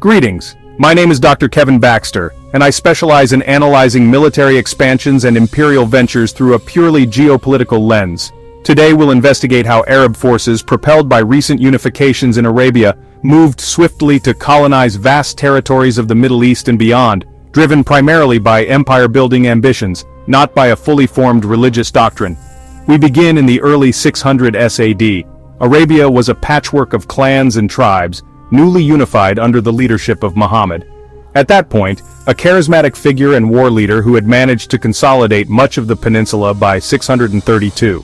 Greetings, my name is Dr. Kevin Baxter, and I specialize in analyzing military expansions and imperial ventures through a purely geopolitical lens. Today we'll investigate how Arab forces, propelled by recent unifications in Arabia, moved swiftly to colonize vast territories of the Middle East and beyond, driven primarily by empire-building ambitions, not by a fully formed religious doctrine. We begin in the early 600 SAD. Arabia was a patchwork of clans and tribes, newly unified under the leadership of Muhammad. At that point, a charismatic figure and war leader who had managed to consolidate much of the peninsula by 632.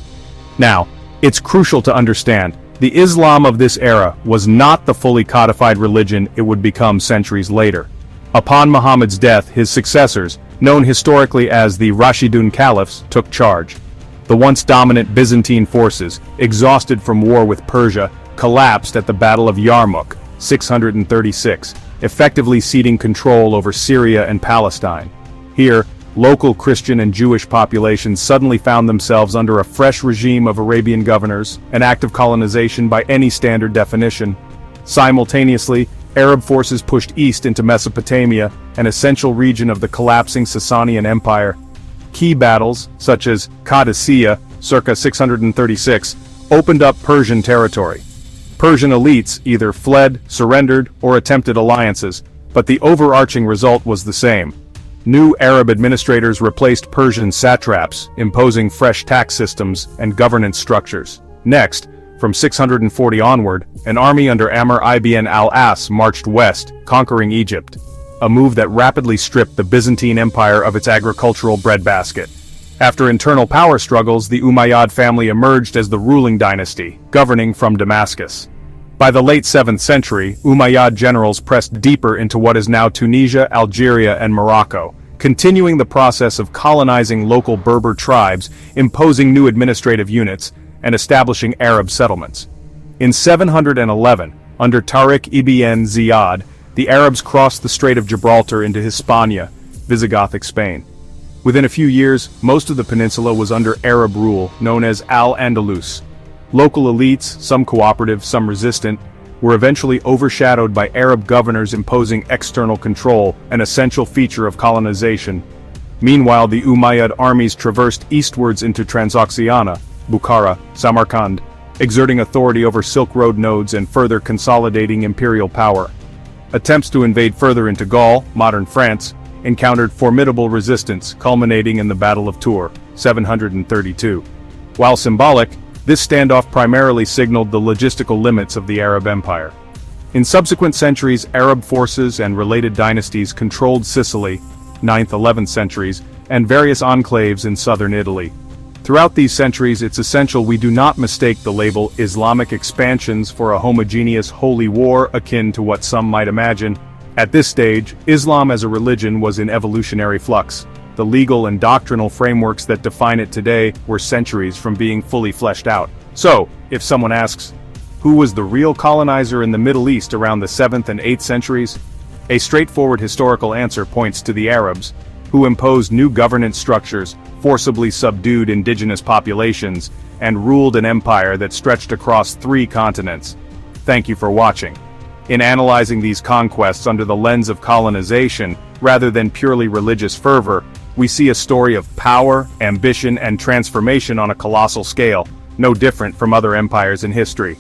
Now, it's crucial to understand, the Islam of this era was not the fully codified religion it would become centuries later. Upon Muhammad's death, his successors, known historically as the Rashidun Caliphs, took charge. The once dominant Byzantine forces, exhausted from war with Persia, collapsed at the Battle of Yarmouk, 636, effectively ceding control over Syria and Palestine. Here, local Christian and Jewish populations suddenly found themselves under a fresh regime of Arabian governors, an act of colonization by any standard definition. Simultaneously, Arab forces pushed east into Mesopotamia, an essential region of the collapsing Sasanian Empire. Key battles, such as Qadisiyah, circa 636, opened up Persian territory. Persian elites either fled, surrendered, or attempted alliances, but the overarching result was the same. New Arab administrators replaced Persian satraps, imposing fresh tax systems and governance structures. Next, from 640 onward, an army under Amr ibn al-As marched west, conquering Egypt, a move that rapidly stripped the Byzantine Empire of its agricultural breadbasket. After internal power struggles, the Umayyad family emerged as the ruling dynasty, governing from Damascus. By the late 7th century, Umayyad generals pressed deeper into what is now Tunisia, Algeria, and Morocco, continuing the process of colonizing local Berber tribes, imposing new administrative units, and establishing Arab settlements. In 711, under Tariq ibn Ziyad, the Arabs crossed the Strait of Gibraltar into Hispania, Visigothic Spain. Within a few years, most of the peninsula was under Arab rule, known as Al-Andalus. Local elites, some cooperative, some resistant, were eventually overshadowed by Arab governors imposing external control, an essential feature of colonization. Meanwhile, the Umayyad armies traversed eastwards into Transoxiana, Bukhara, Samarkand, exerting authority over Silk Road nodes and further consolidating imperial power. Attempts to invade further into Gaul, modern France, encountered formidable resistance, culminating in the Battle of Tours, 732. While symbolic, this standoff primarily signaled the logistical limits of the Arab Empire. In subsequent centuries, Arab forces and related dynasties controlled Sicily, 9th-11th centuries, and various enclaves in southern Italy. Throughout these centuries, it's essential we do not mistake the label Islamic expansions for a homogeneous holy war akin to what some might imagine. At this stage, Islam as a religion was in evolutionary flux. The legal and doctrinal frameworks that define it today were centuries from being fully fleshed out. So, if someone asks, who was the real colonizer in the Middle East around the 7th and 8th centuries? A straightforward historical answer points to the Arabs, who imposed new governance structures, forcibly subdued indigenous populations, and ruled an empire that stretched across 3 continents. Thank you for watching. In analyzing these conquests under the lens of colonization, rather than purely religious fervor, we see a story of power, ambition, and transformation on a colossal scale, no different from other empires in history.